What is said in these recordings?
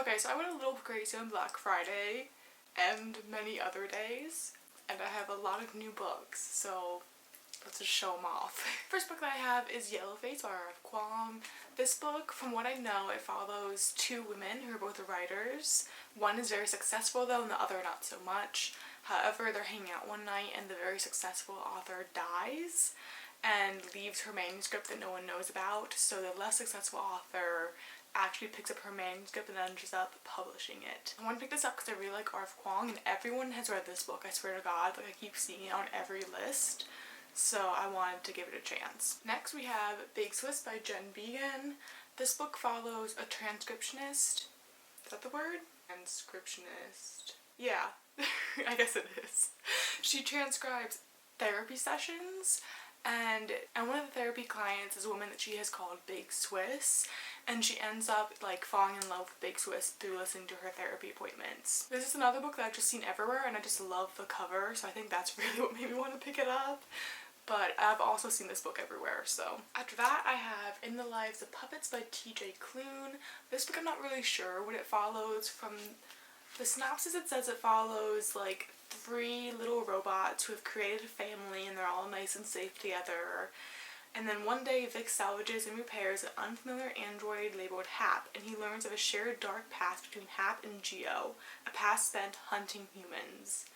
Okay, so I went a little crazy on Black Friday and many other days, and I have a lot of new books, so let's just show them off. First book that I have is Yellowface by R.F. Kuang. This book, from what I know, it follows two women who are both writers. One is very successful though, and the other not so much. However, they're hanging out one night and the very successful author dies and leaves her manuscript that no one knows about, so the less successful author actually picks up her manuscript and ends up publishing it. I want to pick this up because I really like R.F. Kuang, and everyone has read this book, I swear to God. Like, I keep seeing it on every list, so I wanted to give it a chance. Next we have Big Swiss by Jen Beagin. This book follows a transcriptionist. Is that the word? Transcriptionist. Yeah, I guess it is. She transcribes therapy sessions, and one of the therapy clients is a woman that she has called Big Swiss, and she ends up like falling in love with Big Swiss through listening to her therapy appointments. This is another book that I've just seen everywhere, and I just love the cover, so I think that's really what made me want to pick it up. But I've also seen this book everywhere, so. After that, I have In the Lives of Puppets by T.J. Klune. This book I'm not really sure what it follows. From the synopsis, it says it follows like 3 little robots who have created a family and they're all nice and safe together. And then one day Vic salvages and repairs an unfamiliar android labeled Hap, and he learns of a shared dark past between Hap and Geo, a past spent hunting humans.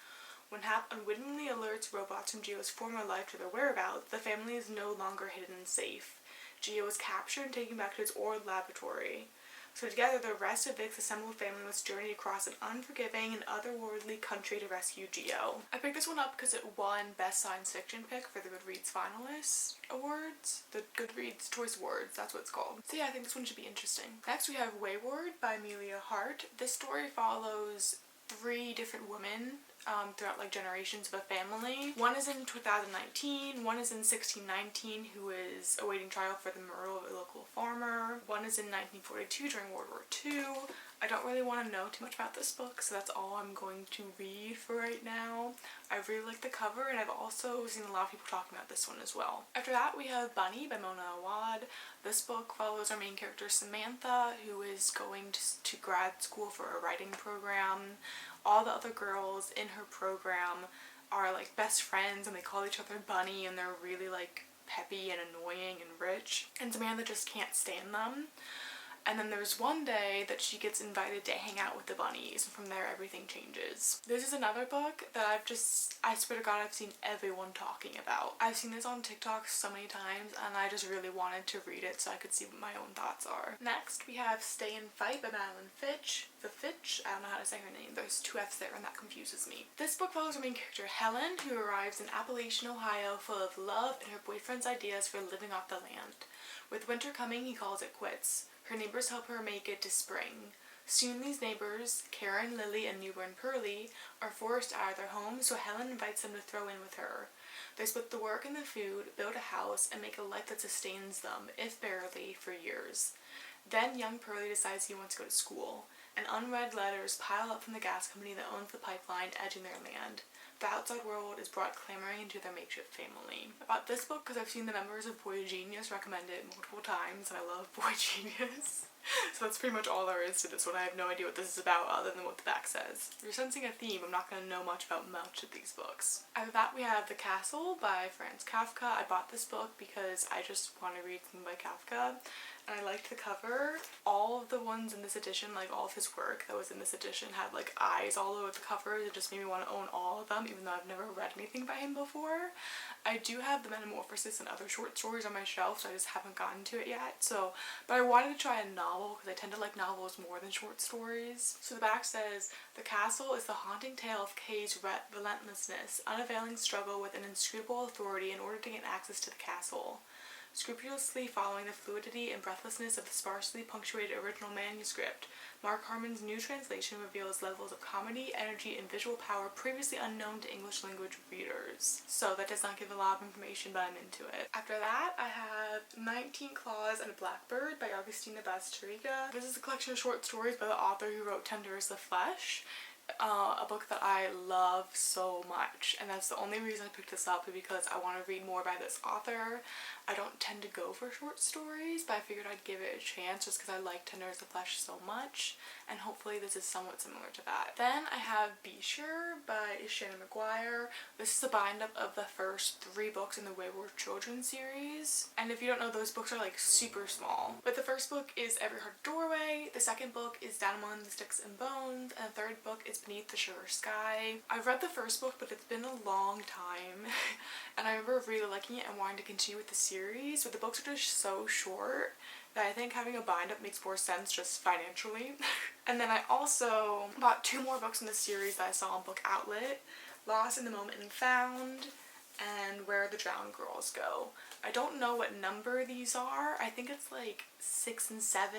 When Hap unwittingly alerts robots from Geo's former life to their whereabouts, the family is no longer hidden and safe. Geo is captured and taken back to his old laboratory. So together, the rest of Vic's assembled family must journey across an unforgiving and otherworldly country to rescue Geo. I picked this one up because it won Best Science Fiction Pick for the Goodreads Finalist Awards. The Goodreads Choice Awards, that's what it's called. So yeah, I think this one should be interesting. Next we have Wayward by Amelia Hart. This story follows 3 different women throughout like generations of a family. One is in 2019, one is in 1619 who is awaiting trial for the murder of a local farmer, one is in 1942 during World War II. I don't really want to know too much about this book, so that's all I'm going to read for right now. I really like the cover, and I've also seen a lot of people talking about this one as well. After that, we have Bunny by Mona Awad. This book follows our main character Samantha, who is going to grad school for a writing program. All the other girls in her program are like best friends, and they call each other Bunny, and they're really like peppy and annoying and rich, and Samantha just can't stand them. And then there's one day that she gets invited to hang out with the bunnies, and from there everything changes. This is another book that I swear to God, I've seen everyone talking about. I've seen this on TikTok so many times, and I just really wanted to read it so I could see what my own thoughts are. Next, we have Stay and Fight by Madeline Fitch. The Fitch? I don't know how to say her name. There's 2 F's there, and that confuses me. This book follows our main character Helen, who arrives in Appalachian, Ohio, full of love and her boyfriend's ideas for living off the land. With winter coming, he calls it quits. Her neighbors help her make it to spring. Soon these neighbors, Karen, Lily, and newborn Pearlie, are forced out of their home, so Helen invites them to throw in with her. They split the work and the food, build a house, and make a life that sustains them, if barely, for years. Then young Pearlie decides he wants to go to school, and unread letters pile up from the gas company that owns the pipeline edging their land. The outside world is brought clamoring into their makeshift family. I bought this book because I've seen the members of Boy Genius recommend it multiple times, and I love Boy Genius. So that's pretty much all there is to this one. I have no idea what this is about other than what the back says. If you're sensing a theme, I'm not going to know much about much of these books. After that, we have The Castle by Franz Kafka. I bought this book because I just want to read something by Kafka, and I liked the cover. All of the ones in this edition, like all of his work that was in this edition, had like eyes all over the covers. It just made me want to own all of them, even though I've never read anything by him before. I do have the Metamorphosis and other short stories on my shelf, so I just haven't gotten to it yet. But I wanted to try a novel because I tend to like novels more than short stories. So the back says, The Castle is the haunting tale of Kay's relentlessness, unavailing struggle with an inscrutable authority in order to gain access to the castle. Scrupulously following the fluidity and breathlessness of the sparsely punctuated original manuscript, Mark Harmon's new translation reveals levels of comedy, energy, and visual power previously unknown to English language readers. So that does not give a lot of information, but I'm into it. After that, I have 19 Claws and a Blackbird by Augustina Bastarriga. This is a collection of short stories by the author who wrote Tender is the Flesh. A book that I love so much, and that's the only reason I picked this up, because I want to read more by this author. I don't tend to go for short stories, but I figured I'd give it a chance just because I like Tender is the Flesh so much, and hopefully this is somewhat similar to that. Then I have Be Sure by Shannon McGuire. This is a bind-up of the first 3 books in the Wayward Children series, and if you don't know, those books are like super small. But the first book is Every Hard Doorway, the second book is Down Among the Sticks and Bones, and the third book is Beneath the Sugar Sky. I've read the first book, but it's been a long time and I remember really liking it and wanting to continue with the series, but the books are just so short that I think having a bind-up makes more sense just financially. And then I also bought 2 more books in the series that I saw on Book Outlet, Lost in the Moment and Found, and Where the Drowned Girls Go. I don't know what number these are. I think it's like 6 and 7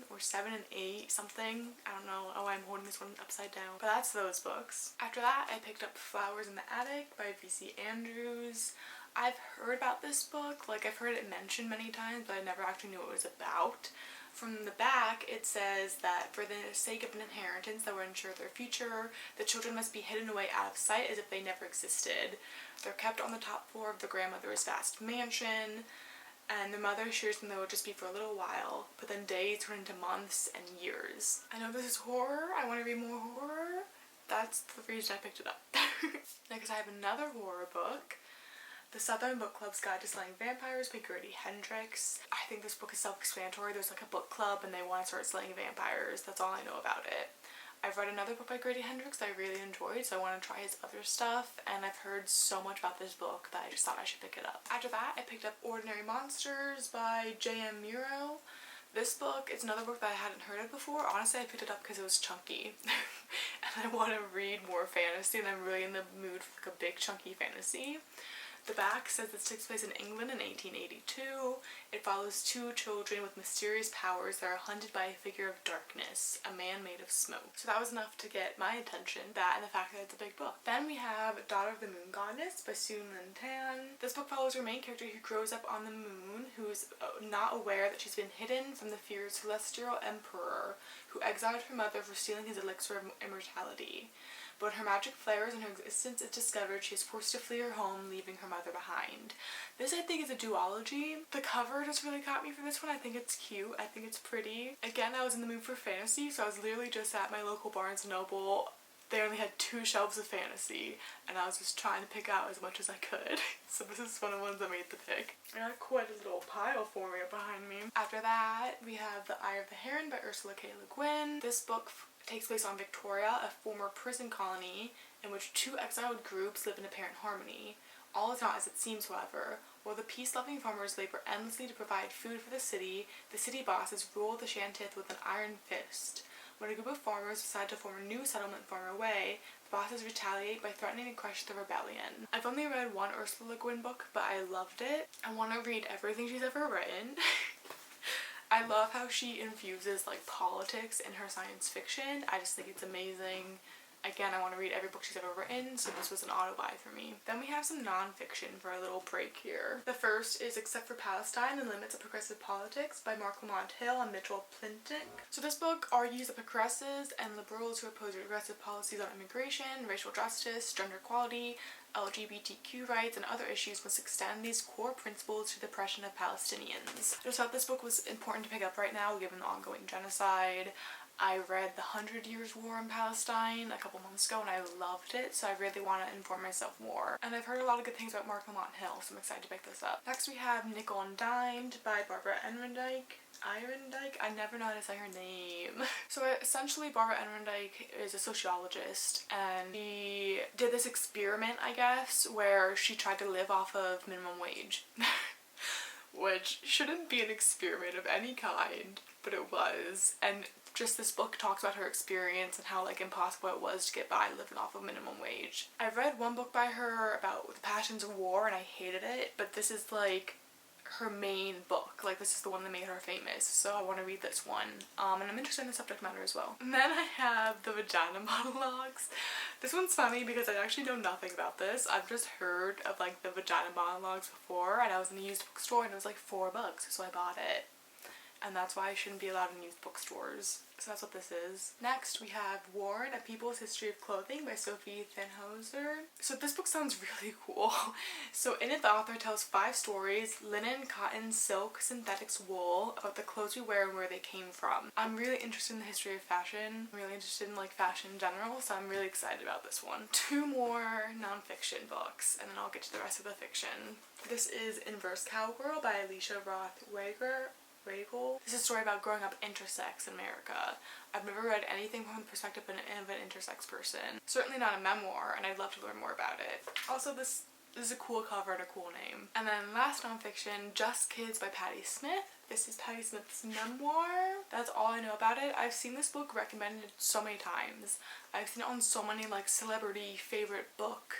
or 7 and 8 something. I don't know. Oh, I'm holding this one upside down. But that's those books. After that, I picked up Flowers in the Attic by V.C. Andrews. I've heard about this book. Like, I've heard it mentioned many times, but I never actually knew what it was about. From the back, it says that for the sake of an inheritance that will ensure their future, the children must be hidden away out of sight as if they never existed. They're kept on the top floor of the grandmother's vast mansion, and their mother assures them they will just be for a little while, but then days turn into months and years. I know this is horror. I want to read more horror. That's the reason I picked it up. Next, I have another horror book. The Southern Book Club's Guide to Slaying Vampires by Grady Hendrix. I think this book is self-explanatory. There's like a book club and they want to start slaying vampires. That's all I know about it. I've read another book by Grady Hendrix that I really enjoyed, so I want to try his other stuff, and I've heard so much about this book that I just thought I should pick it up. After that, I picked up Ordinary Monsters by J.M. Muro. This book is another book that I hadn't heard of before. Honestly, I picked it up because it was chunky and I want to read more fantasy, and I'm really in the mood for like a big chunky fantasy. The back says this takes place in England in 1882. It follows 2 children with mysterious powers that are hunted by a figure of darkness, a man made of smoke. So that was enough to get my attention, that and the fact that it's a big book. Then we have Daughter of the Moon Goddess by Soon Lin Tan. This book follows her main character who grows up on the moon, who is not aware that she's been hidden from the feared celestial emperor who exiled her mother for stealing his elixir of immortality. But when her magic flares and her existence is discovered, she is forced to flee her home, leaving her mother behind. This, I think, is a duology. The cover just really caught me for this one. I think it's cute. I think it's pretty. Again, I was in the mood for fantasy, so I was literally just at my local Barnes & Noble. They only had 2 shelves of fantasy, and I was just trying to pick out as much as I could. So this is one of the ones I made the pick. I got quite a little pile forming up behind me. After that, we have The Eye of the Heron by Ursula K. Le Guin. This book takes place on Victoria, a former prison colony in which 2 exiled groups live in apparent harmony. All is not as it seems, however. While the peace-loving farmers labor endlessly to provide food for the city bosses rule the Shantith with an iron fist. When a group of farmers decide to form a new settlement far away, the bosses retaliate by threatening to crush the rebellion. I've only read one Ursula Le Guin book, but I loved it. I want to read everything she's ever written. I love how she infuses like politics in her science fiction. I just think it's amazing. Again, I want to read every book she's ever written, so this was an auto-buy for me. Then we have some non-fiction for a little break here. The first is Except for Palestine, The Limits of Progressive Politics by Mark Lamont Hill and Mitchell Plintick. So this book argues that progressives and liberals who oppose regressive policies on immigration, racial justice, gender equality, LGBTQ rights, and other issues must extend these core principles to the oppression of Palestinians. I just thought this book was important to pick up right now given the ongoing genocide. I read The 100 Years' War in Palestine a couple months ago and I loved it, so I really want to inform myself more. And I've heard a lot of good things about Mark Lamont Hill, so I'm excited to pick this up. Next we have Nickel and Dimed by Barbara Ehrenreich. I never know how to say her name. So essentially Barbara Ehrenreich is a sociologist, and she did this experiment, I guess, where she tried to live off of minimum wage. Which shouldn't be an experiment of any kind, but it was. And just this book talks about her experience and how like impossible it was to get by living off of minimum wage. I've read one book by her about the passions of war and I hated it, but this is like her main book. Like this is the one that made her famous, so I want to read this one. And I'm interested in the subject matter as well. And then I have The Vagina Monologues. This one's funny because I actually know nothing about this. I've just heard of like the Vagina Monologues before, and I was in a used bookstore and it was like $4, so I bought it. And that's why I shouldn't be allowed in used bookstores. So that's what this is. Next we have Worn, A People's History of Clothing by Sophie Thanhouser. So this book sounds really cool. So in it the author tells 5 stories, linen, cotton, silk, synthetics, wool, about the clothes we wear and where they came from. I'm really interested in the history of fashion. I'm really interested in like fashion in general, so I'm really excited about this one. 2 more nonfiction books and then I'll get to the rest of the fiction. This is Inverse Cowgirl by Alicia Roth Wager. This is a story about growing up intersex in America. I've never read anything from the perspective of an intersex person. Certainly not a memoir, and I'd love to learn more about it. Also, this is a cool cover and a cool name. And then last nonfiction, Just Kids by Patti Smith. This is Patti Smith's memoir. That's all I know about it. I've seen this book recommended so many times. I've seen it on so many like celebrity favorite book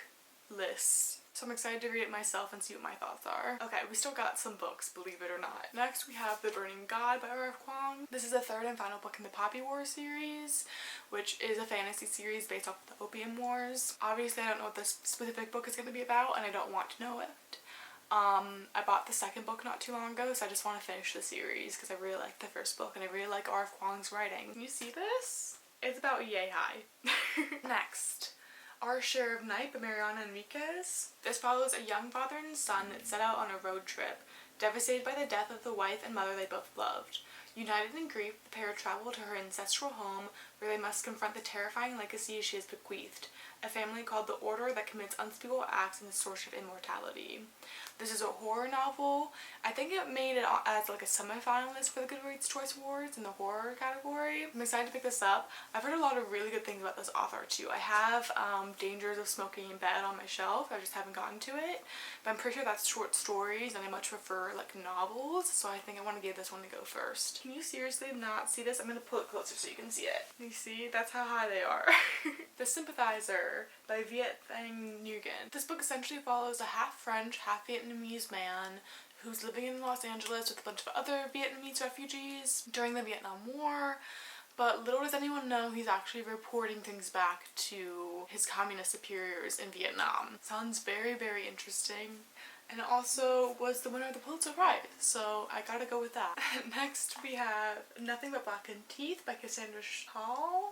lists. So I'm excited to read it myself and see what my thoughts are. Okay, we still got some books, believe it or not. Next we have The Burning God by R.F. Kuang. This is the 3rd and final book in the Poppy War series, which is a fantasy series based off of the Opium Wars. Obviously I don't know what this specific book is going to be about and I don't want to know it. I bought the 2nd book not too long ago, so I just want to finish the series because I really like the 1st book and I really like R.F. Kuang's writing. Can you see this? It's about yay high. Next. Our Share of Night by Mariana Enriquez. This follows a young father and son that set out on a road trip, devastated by the death of the wife and mother they both loved. United in grief, the pair travel to her ancestral home where they must confront the terrifying legacy she has bequeathed, a family called the Order that commits unspeakable acts in the source of immortality. This is a horror novel. I think it made it as like a semi-finalist for the Goodreads Choice Awards in the horror category. I'm excited to pick this up. I've heard a lot of really good things about this author too. I have Dangers of Smoking in Bed on my shelf. I just haven't gotten to it. But I'm pretty sure that's short stories and I much prefer like novels, so I think I want to give this one to go first. Can you seriously not see this? I'm going to pull it closer so you can see it. You see? That's how high they are. The Sympathizer by Viet Thanh Nguyen. This book essentially follows a half-French, half-Vietnamese man who's living in Los Angeles with a bunch of other Vietnamese refugees during the Vietnam War, but little does anyone know he's actually reporting things back to his communist superiors in Vietnam. Sounds very, very interesting. And it also was the winner of the Pulitzer Prize, so I gotta go with that. Next we have Nothing But Blackened Teeth by Cassandra Cow?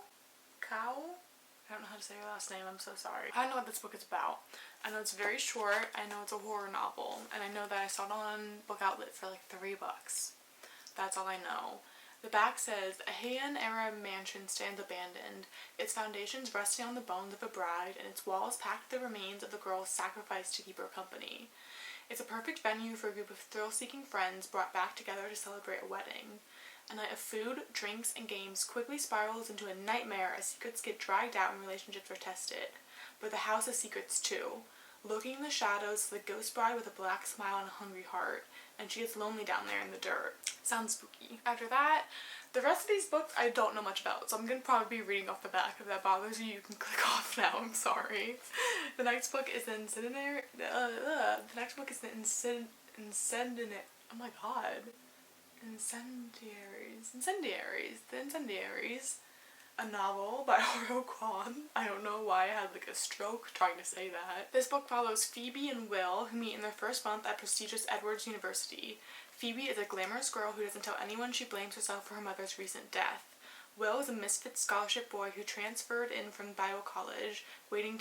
I don't know how to say her last name, I'm so sorry. I don't know what this book is about. I know it's very short, I know it's a horror novel, and I know that I saw it on Book Outlet for like $3. That's all I know. The back says, a Heian-era mansion stands abandoned, its foundations resting on the bones of a bride, and its walls packed with the remains of the girl sacrificed to keep her company. It's a perfect venue for a group of thrill-seeking friends brought back together to celebrate a wedding. A night of food, drinks, and games quickly spirals into a nightmare as secrets get dragged out and relationships are tested. But the house has secrets too. Lurking in the shadows is the ghost bride with a black smile and a hungry heart, and she gets lonely down there in the dirt. Sounds spooky. After that, the rest of these books I don't know much about, so I'm gonna probably be reading off the back. If that bothers you, you can click off now, I'm sorry. The next book is The Incendiary. The next book is The Incendiary. Oh my god. Incendiaries. A novel by R.F. Kuang. I don't know why I had like a stroke trying to say that. This book follows Phoebe and Will, who meet in their first month at prestigious Edwards University. Phoebe is a glamorous girl who doesn't tell anyone she blames herself for her mother's recent death. Will is a misfit scholarship boy who transferred in from Bible college, waiting